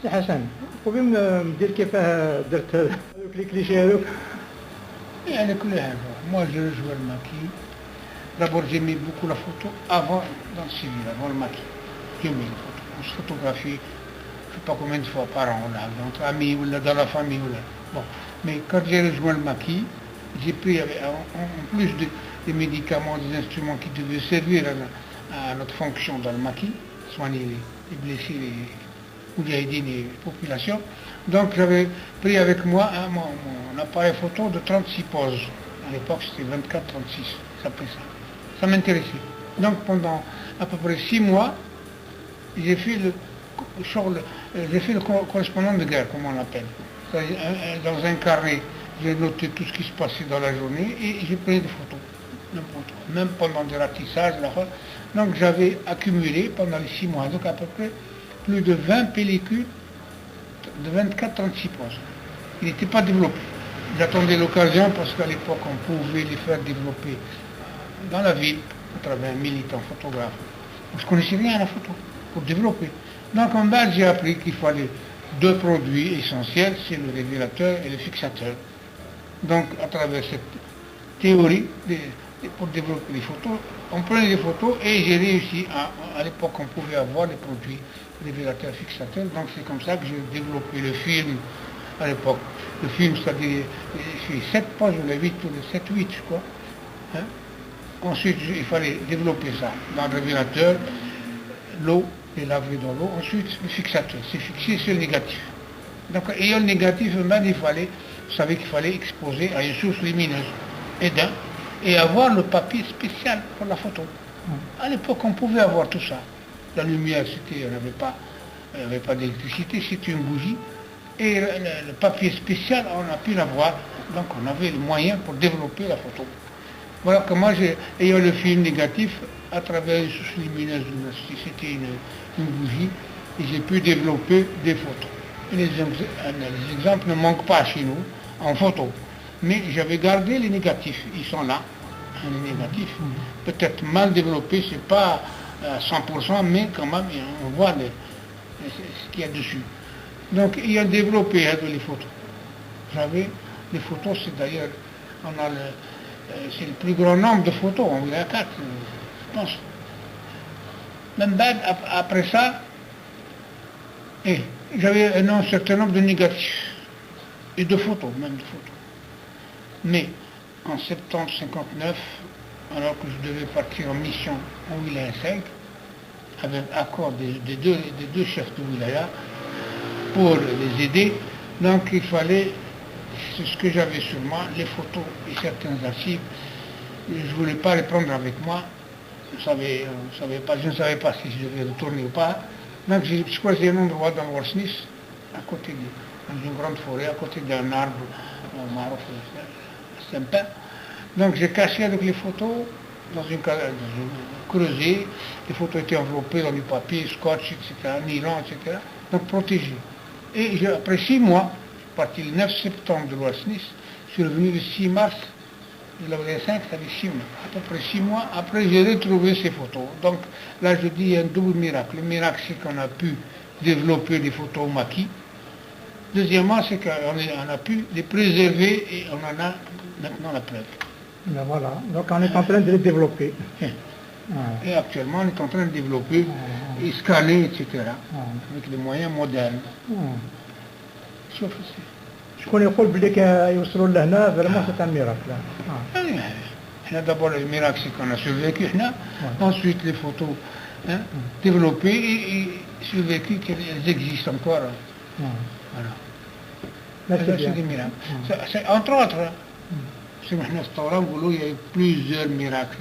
سي حسن خويا مدير كيفاه درت هذوك لي كليشي هذوك Et elle est claire. Moi, je jouais le maquis. D'abord, j'aimais beaucoup la photo avant, dans le civil, avant le maquis. J'aimais la photo. On se photographie, je ne sais pas combien de fois par an, là, entre amis ou là, dans la famille. Ou là. Bon. Mais quand j'ai rejoint le maquis, j'ai pris, en plus des médicaments, des instruments qui devaient servir à notre fonction dans le maquis, soigner les blessés, les moudjahidines et les populations. Donc j'avais pris avec moi mon appareil photo de 36 poses. À l'époque c'était 24-36, ça s'appelait ça. Ça m'intéressait. Donc pendant à peu près 6 mois, j'ai fait le correspondant de guerre, comme on l'appelle. Dans un carnet, j'ai noté tout ce qui se passait dans la journée et j'ai pris des photos. Même pendant des ratissages. Donc j'avais accumulé pendant les 6 mois, donc à peu près plus de 20 pellicules de 24-36 poses. Il n'était pas développé. J'attendais l'occasion parce qu'à l'époque on pouvait les faire développer dans la ville à travers un militant photographe. Je ne connaissais rien à la photo pour développer. Donc en bas j'ai appris qu'il fallait 2 produits essentiels, c'est le révélateur et le fixateur. Donc à travers cette théorie pour développer les photos, on prenait les photos et j'ai réussi à l'époque on pouvait avoir les produits révélateur fixateur, donc c'est comme ça que j'ai développé le film à l'époque. Le film, c'est-à-dire, c'est 7 pages, ou les 8, ou les 7-8, je crois. Hein? Ensuite, il fallait développer ça dans le révélateur, l'eau, et laver dans l'eau. Ensuite, le fixateur, c'est fixé sur le négatif. Donc, ayant le négatif, même, vous savez qu'il fallait exposer à une source lumineuse, et avoir le papier spécial pour la photo. À l'époque, on pouvait avoir tout ça. La lumière, il n'y avait pas d'électricité, c'était une bougie. Et le papier spécial, on a pu l'avoir. Donc on avait les moyens pour développer la photo. Voilà comment ayant le film négatif, à travers une source lumineuse, c'était une bougie, et j'ai pu développer des photos. Et les exemples ne manquent pas chez nous, en photo. Mais j'avais gardé les négatifs, ils sont là. Les négatifs, peut-être mal développés, c'est pas à 100%, mais quand même, on voit ce qu'il y a dessus. Donc, il a développé les photos. J'avais les photos, c'est d'ailleurs, c'est le plus grand nombre de photos, on a 4, je pense. Même après ça, j'avais un certain nombre de négatifs, et de photos, même de photos. Mais, en septembre 59, alors que je devais partir en mission en wilaya 5, avec accord des deux chefs de wilaya, pour les aider, donc il fallait, c'est ce que j'avais sur moi, les photos et certains archives, je ne voulais pas les prendre avec moi, je ne savais pas si je devais retourner ou pas, donc j'ai choisi un endroit dans Warsnis, à côté dans une grande forêt, à côté d'un arbre, au Maroc, sympa. Donc j'ai caché avec les photos dans une creusée, les photos étaient enveloppées dans du papier, scotch, etc., nylon, etc., donc protégées. Et après 6 mois, je suis parti le 9 septembre de l'Ouest-Nice, je suis revenu le 6 mars de la V5, ça fait 6 mois. À peu près 6 mois, après j'ai retrouvé ces photos. Donc là je dis il y a un double miracle. Le miracle c'est qu'on a pu développer des photos au maquis. Deuxièmement, c'est qu'on a pu les préserver et on en a maintenant la preuve. Ben voilà, donc on est en train de les développer. Et actuellement, on est en train de développer et scanner, etc. Avec les moyens modernes. شوف شكون يقول بلي كيوصلوا لهنا فريمون سي ان ميراكل. احنا d'abord le miracle c'est qu'on a survécu, ensuite les photos développées et survécues qu'elles existent encore. Voilà. C'est des miracles. Entre autres, c'est maintenant il y a eu plusieurs miracles,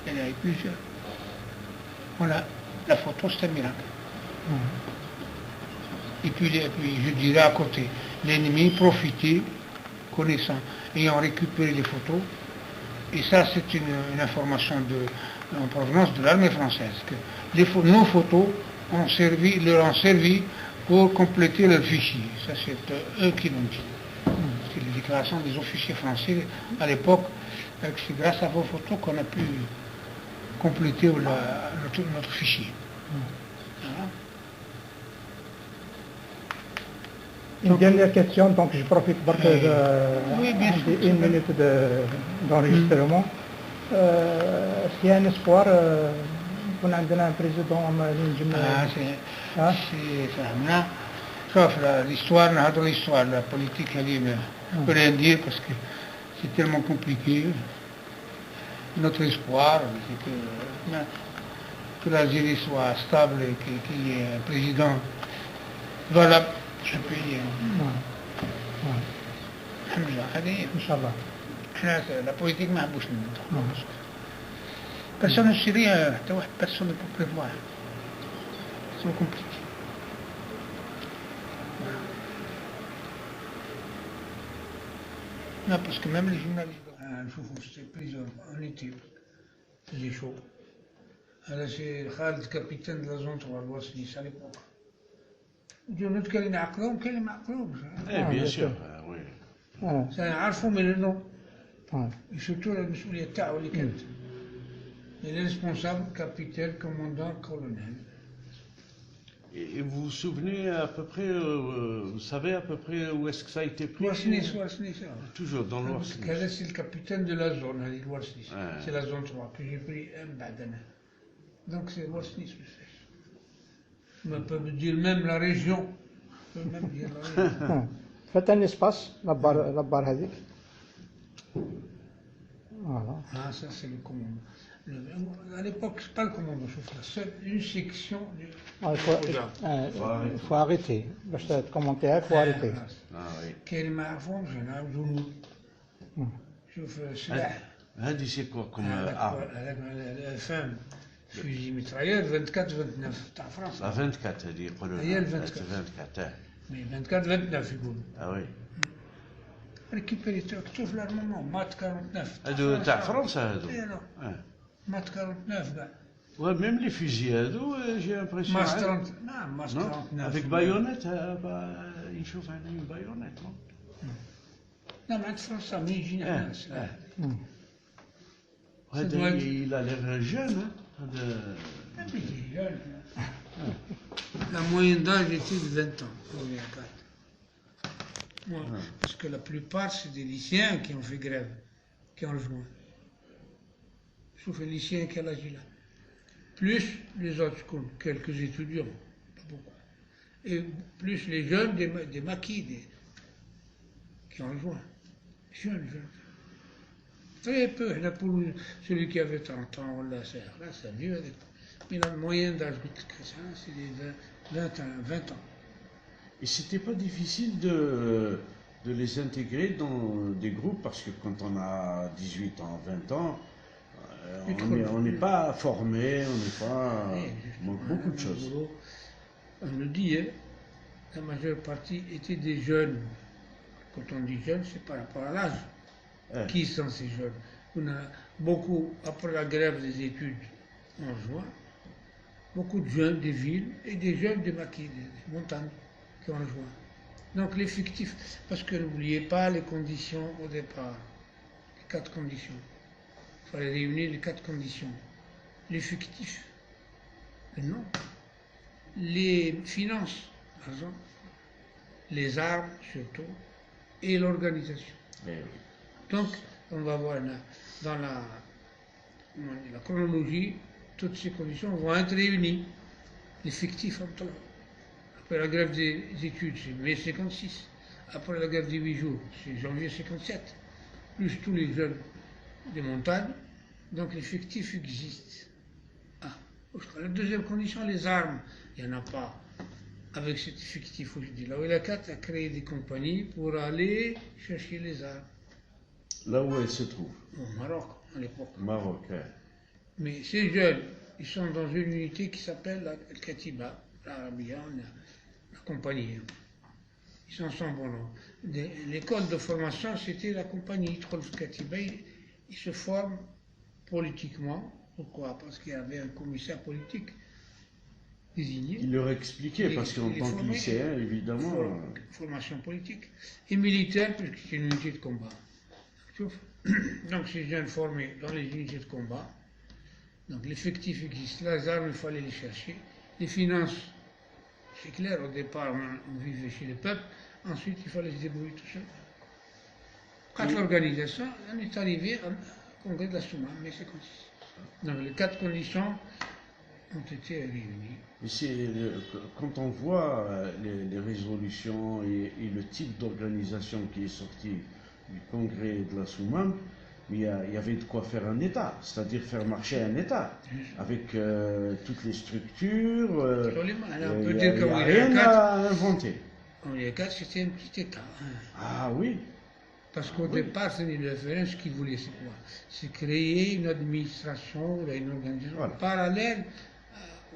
il y a eu plusieurs. Voilà, la photo c'est un miracle. Et puis je dirais à côté, l'ennemi profitait, connaissant, ayant récupéré les photos, et ça c'est une information en provenance de l'armée française, que nos photos leur ont servi pour compléter leur fichier. Ça c'est eux qui l'ont dit. C'est les déclarations des officiers français à l'époque, c'est grâce à vos photos qu'on a pu compléter notre fichier. Voilà. Une dernière question, donc je profite برك Oui, bien sûr. une minute d'enregistrement. S'il y a un espoir يكون عندنا un président اللي نجم C'est فهمنا. شوف l'histoire, نهضروا l'histoire, la politique, je peux rien dire parce que c'est tellement compliqué. Notre espoir, c'est que l'Algérie soit stable et qu'il y ait un président valable pour ce pays. الحمد لله هذه إن شاء الله. احنا la politique ما حبوش ندخلوا. Personne ne sait rien, حتى واحد personne ne peut prévoir. C'est trop compliqué. Non, parce que même les journalistes, c'était prison en été, faisait chaud. Alors c'est Khalid, capitaine de la zone 3, l'Ouest-Nice à l'époque. الجنود كانوا يعقلوهم كانوا ما يعقلوهمش. Eh bien sûr, oui. سنعرفوا من النوم. يشوفوا المسؤولية تاعو اللي كانت. Il est responsable, capitaine, commandant, colonel. Et vous vous souvenez à peu près, vous savez à peu près où est-ce que ça a été pris? Ouest-Nice. Toujours dans l'Ouest-Nice. هذا c'est le capitaine de la zone, l'Ouest-Nice. C'est la zone 3 que j'ai pris بعد أنا. Donc c'est l'Ouest-Nice le siège. On peut me dire même la région. On peut même dire la région. فات un espace لبار هذيك. Voilà. Ah, ça c'est le commandant. À l'époque, c'est pas le commandant, je trouve, seule une section du Il faut arrêter. باش تكومونتيها il faut arrêter. كاين ما عرفهمش انا جنود. شوف سلاح. هذه c'est quoi comme arme? هذاك فام فوزي ميترايور 24 29 تاع فرنسا. La 24 هذه يقولوا هي ال 24. مي 24 29 يقولوا. Ah oui. ريكيبيري تشوف الارمامون مات 49. هذو تاع فرنسا هذو. مات 49 كاع. Ouais, même les fusils هذو j'ai l'impression. ماس 30 نعم ماس 39. Avec baïonnette, يشوف عليه une baïonnette, non? نعم عند فرنسا من يجينا الناس. هذا il a l'air jeune, hein? La moyenne d'âge était de 20 ans pour les quatre. Parce que la plupart, c'est des lycéens qui ont fait grève, qui ont rejoint. Sauf les lycéens qui ont âge là. Plus les autres, quelques étudiants, pas beaucoup. Et plus les jeunes des maquis qui ont rejoint. Jeunes. Très peu. Là, pour celui qui avait 30 ans, là, c'est vieux. Mais la moyenne d'âge chrétien, c'est des 20 ans. Et c'était pas difficile de les intégrer dans des groupes parce que quand on a 18 ans, 20 ans, on n'est pas formé, on n'est pas. Il manque beaucoup de choses. On le dit, hein, la majeure partie étaient des jeunes. Quand on dit jeunes, c'est par rapport à l'âge. Qui sont ces jeunes? On a beaucoup, après la grève des études en juin, beaucoup de jeunes des villes et des jeunes des maquis, des montagnes qui ont rejoint. Donc l'effectif, parce que n'oubliez pas les conditions au départ, les 4 conditions. Il fallait réunir les 4 conditions. L'effectif, le nom, les finances, l'argent, les armes surtout, et l'organisation. Donc, on va voir dans la chronologie, toutes ces conditions vont être réunies. L'effectif entre après la grève des études, c'est mai 56. Après la grève des 8 jours, c'est janvier 57. Plus tous les jeunes des montagnes. Donc l'effectif existe. La deuxième condition, les armes. Il n'y en a pas avec cet effectif aujourd'hui. La OLA4 a créé des compagnies pour aller chercher les armes. Là où elle se trouve? Au Maroc, à l'époque. Maroc, oui. Mais ces jeunes, ils sont dans une unité qui s'appelle la Katiba, l'Arabia, la compagnie. Ils sont sans bon nom. L'école de formation, c'était la compagnie Trolf Katiba. Ils se forment politiquement. Pourquoi? Parce qu'il y avait un commissaire politique désigné. Il leur expliquait, parce qu'en tant que lycéen, évidemment. Formation politique et militaire, puisque c'est une unité de combat. Donc ces jeunes formés dans les unités de combat, donc l'effectif existe, les armes, il fallait les chercher, les finances, C'est clair, au départ, on vivait chez les peuples, ensuite il fallait se débrouiller tout seul. Quand l'organisation, on est arrivé au congrès de la Souma, mais c'est comme ça. Donc les 4 conditions ont été réunies. Quand on voit les résolutions et le type d'organisation qui est sorti du congrès de la Soumam, il y avait de quoi faire un État, c'est-à-dire faire marcher un État, avec toutes les structures, on peut dire il n'y a rien à inventer. En 2004, c'était un petit État. Ah oui. Parce qu'au départ, c'est le FLN, ce qu'il voulait, c'est quoi? C'est créer une administration, une organisation parallèle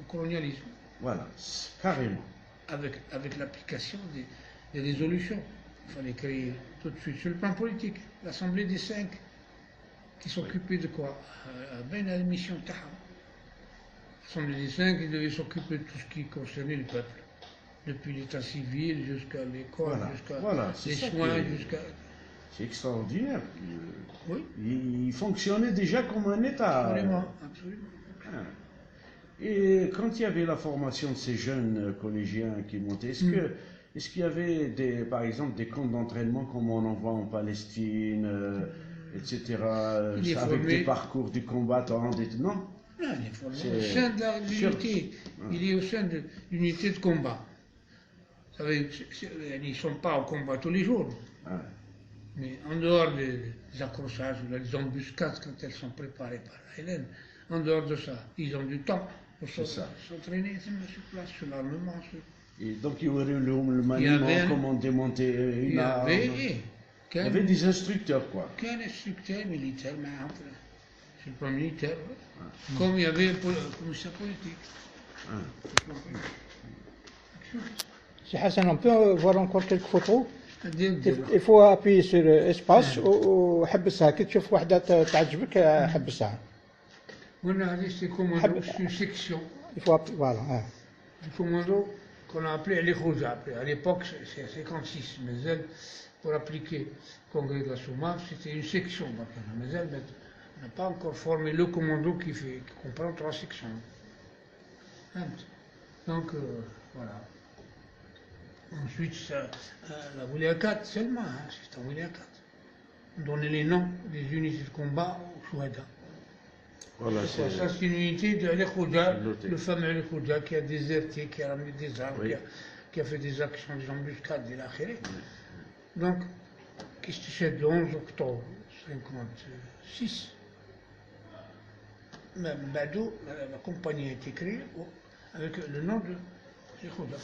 au colonialisme. Voilà, carrément. Avec l'application des résolutions. Il fallait créer tout de suite, sur le plan politique, l'Assemblée des 5, qui s'occupait de quoi? Ben la mission Taha. L'Assemblée des 5, qui devait s'occuper de tout ce qui concernait le peuple. Depuis l'état civil jusqu'à l'école, jusqu'à les soins, jusqu'à... C'est extraordinaire. Oui. Il fonctionnait déjà comme un État. Absolument, absolument. Et quand il y avait la formation de ces jeunes collégiens qui montaient, est-ce qu'il y avait, par exemple, des camps d'entraînement comme on en voit en Palestine, etc., avec des parcours du combattant, non? Non, il est formé au sein de l'unité. Il est au sein de l'unité de combat. Vous savez, ils ne sont pas au combat tous les jours. Mais en dehors des accrochages, des embuscades quand elles sont préparées par la Hélène, en dehors de ça, ils ont du temps pour s'entraîner sur place, sur l'armement. Et donc il y aurait le maniement, comment démonter une arme. Il y avait des instructeurs, quoi. Qu'un instructeur militaire, mais sur le plan militaire, comme il y avait un commissaire politique. C'est Hassan, on peut voir encore quelques photos. Il faut appuyer sur espace وحبسها كي تشوف واحدة تعجبك حبسها. Voilà, c'est commando, c'est une section. Il faut voilà. Du commando qu'on a appelé les Khouja. À l'époque, c'est 56, mais elle, pour appliquer le congrès de la Souma, c'était une section. Mais elle n'a pas encore formé le commando qui comprend 3 sections. Donc, voilà. Ensuite, la Wilaya 4 seulement, c'est en Wilaya 4. On donnait les noms des unités de combat aux Chouhada. Voilà, ça, c'est une unité de Ali Khouja, le fameux Ali Khouja qui a déserté, qui a ramené des armes, qui a fait des actions, des embuscades, de l'Akhiré. Donc, qu'est-ce que c'est le 11 octobre 1956? Même Badou, la compagnie a été créée avec le nom de Ali Khouja.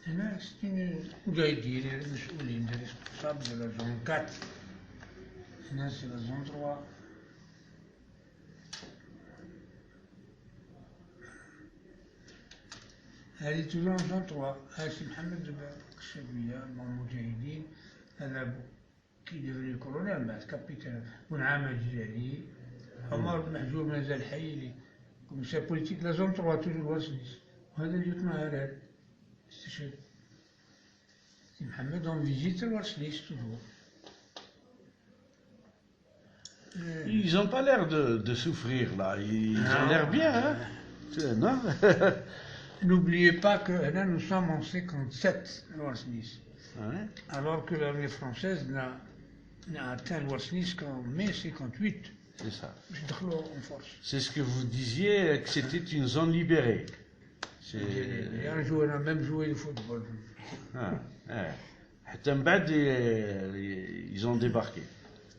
C'est une Oudaïdi, les responsables de la zone 4. Là, c'est la zone 3. Elle est toujours en zone 3. C'est Mohamed Chebia, mon Moudjahidine, qui est devenu colonel, mais capitaine. Bounama Djali, Omar Mahjour Mazal Hayli, commissaire politique de la zone 3, toujours Wasnis. وهذا اليوتنا هلال استشهد. C'est Mohamed en visite le Warsnis toujours. Ils n'ont pas l'air de souffrir là, ils ont l'air bien, hein? Non? N'oubliez pas que là nous sommes en 57 le Warsnis, alors que l'armée française n'a atteint le Warsnis qu'en mai 58. C'est ça. En force. C'est ce que vous disiez, que c'était une zone libérée. On a même joué le football. Ils ont débarqué.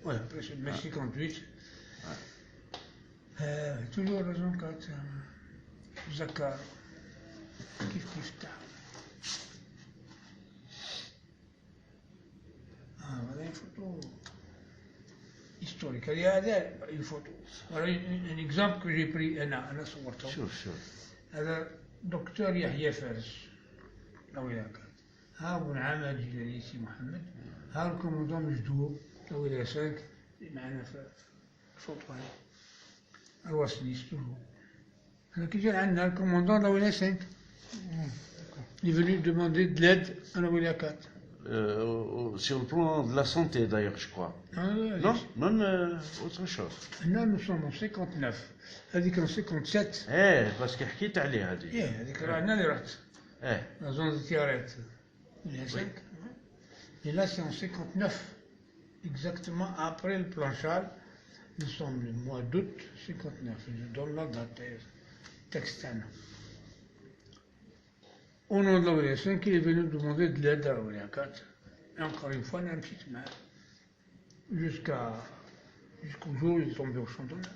Oui, après c'est mai 58. Toujours la zone 4. Zakar. Kif ta. Voilà une photo historique. Il y a une photo. Voilà un exemple que j'ai pris. Anna صورته. شوف. هذا دكتور يحيى فارس. الولاية 4. ها أبو نعامة الجلالي سي محمد. ها الكومودون مجدوب. الولاية 5. معنا في الفوتو هاي. الوصليس toujours. هذا كي جا عندنا الكومودون الولاية 5. Il est venu demander de l'aide à la Wilaya 4. sur le plan de la santé d'ailleurs, je crois. Non, même autre chose. Là, nous sommes en 59. هذيك en 57. باسكو حكيت عليه هذه. هذيك رانا اللي رحت. La zone de Tiaret. Et là, c'est en 59. Exactement après le planchage. Nous sommes le mois d'août 59. Je donne la date. Textane. Au nom de l'OVS, qui est venu demander de l'aide à l'OVS. Et encore une fois, on a un petit main. Jusqu'au jour où il est tombé au champ d'honneur.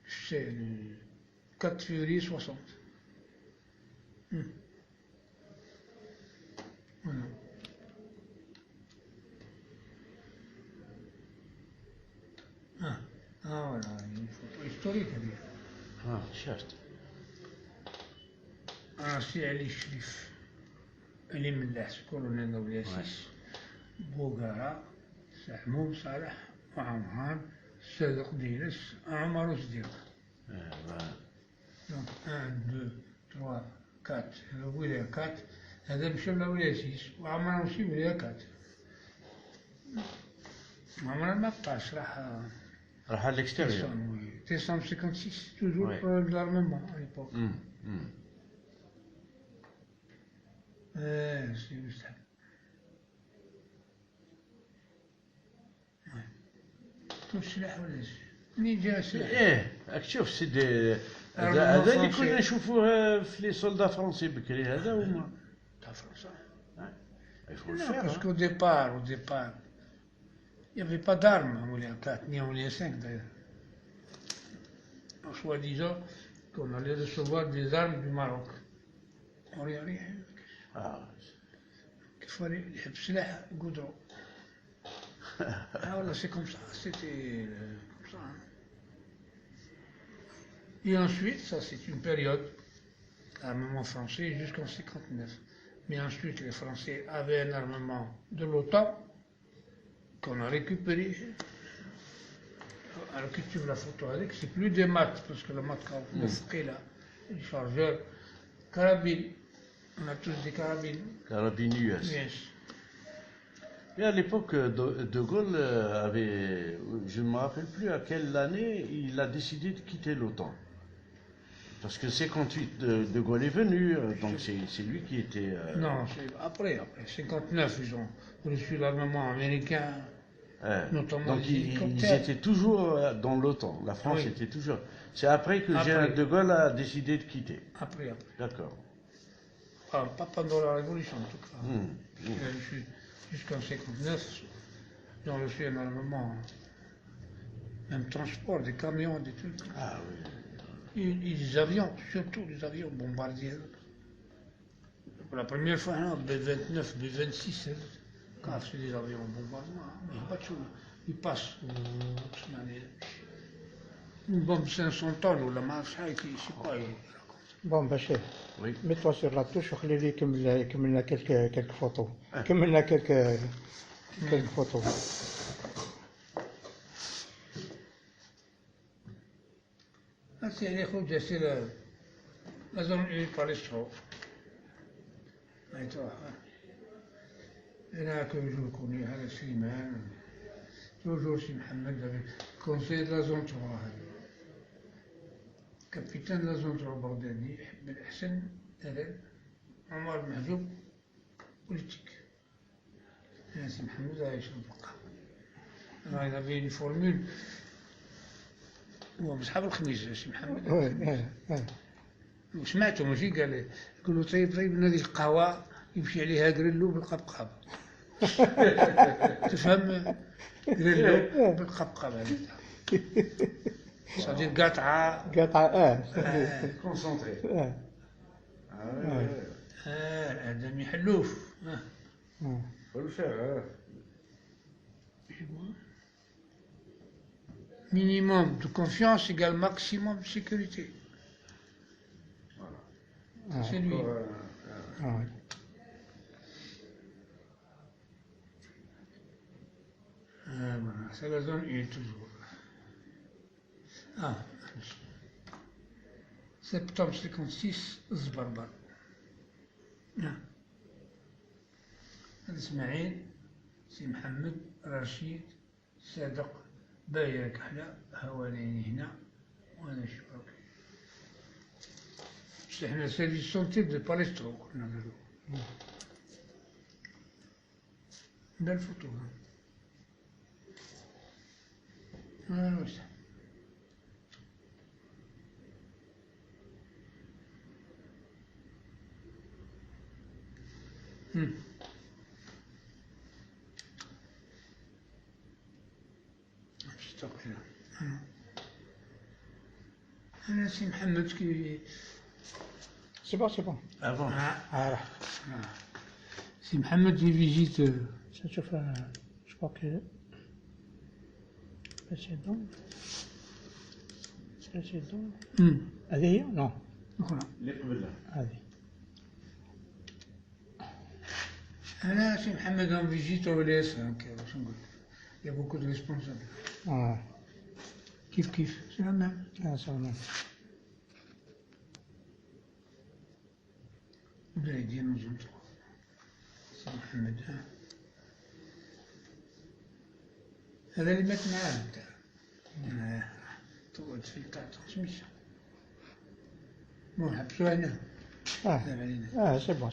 C'est le 4 février 60. Voilà. Voilà, une photo historique à dire. شفت. سي علي الشريف اللي ملاح كولونيل نوبليسيس بوغارا سحموم صالح وعمران صادق ديرس عمر صديق. دونك 1 2 3 4 ولا 4 هذا مشى لنوبليسيس وعمران aussi ولا 4. عمران ما بقاش راح à l'extérieur. Décembre 56, toujours le problème de l'armement à l'époque. C'est juste ça. شوف السلاح ولا شي منين جا السلاح؟ راك تشوف سيدي هذا اللي كنا نشوفوه في لي سولدا فرونسي بكري هذا هما تاع فرنسا. Il faut le faire. Parce qu'au départ, il n'y avait pas d'armes en Moulin 4, ni en Moulin 5 d'ailleurs. En soi-disant qu'on allait recevoir des armes du Maroc. On n'y a rien. Qu'il fallait les سلاح goudron. Voilà, c'est comme ça, c'était comme ça. Et ensuite, ça c'est une période, armement français jusqu'en 59. Mais ensuite, les Français avaient un armement de l'OTAN qu'on a récupéré. Alors que tu veux la photo avec, c'est plus des maths, parce que la maths quand on fait là, les chargeurs, carabines, on a tous des carabines. Carabines US. Yes. Et à l'époque, De Gaulle avait, je ne me rappelle plus à quelle année, il a décidé de quitter l'OTAN. Parce que 58, De Gaulle est venu, donc c'est lui qui était... Non, c'est après. 59, ils ont reçu l'armement américain, notamment donc les hélicoptères. ils étaient toujours dans l'OTAN, la France était toujours... C'est après que De Gaulle a décidé de quitter. Après. D'accord. Pas pendant la Révolution, en tout cas. Jusqu'en 59, ils ont reçu un armement, même transport, des camions, des trucs. Ah oui. Et les avions, surtout les avions bombardiers. Pour la première fois, B-29, B-26, quand c'est des avions bombardement, pas de choses. Ils passent. Une bombe 500 tonnes ou la marche, je ne sais pas. Bon, Bachir, mets-toi sur la touche وخلي لي يكمل لنا quelques photos. كمل لنا quelques photos. C'est les routes, c'est la zone où par les chevaux. Et toi, et là, comme je le connais, هذا سليمان, toujours si Mohamed avait conseillé de la zone 3. Capitaine de la zone 3 Bordani, Ben Hassan, Omar Mahjoub, politique. Et si Mohamed a échoué. Alors il avait une formule. هو بصحاب الخميس سي محمد. وسمعته ماشي قال لي يقول له طيب هذه القهوه يمشي عليها قريلو بالقبقب. تفهم قريلو بالقبقب هذا. صدير قاطعه كونسونتري. هذا محلوف. faut le faire. Minimum de confiance égale maximum de sécurité. Voilà. C'est lui. Voilà, c'est la zone 1 toujours. Septembre 56, Zbarbar. إسماعيل، سي محمد، رشيد، صادق، بايا كحلة، هوالين هنا، وأنا شباك. إحنا سيرفيس سونتي دو باليسترو كنا نديرو. دا الفوتو. واش. أنا سي محمد كي سي بون Avant. سي محمد في فيجيت نشوف جو كوا كو بريسيدون هذه هي؟ نو اللي قبلها. هذه أنا سي محمد en visite au LS واش نقول il y a beaucoup de responsables كيف c'est la même سي لا بدا يدير نجم سي محمد هذا اللي مات معاه تاع تقعد في الكارتون سميتها مو حبسو هنا سي بون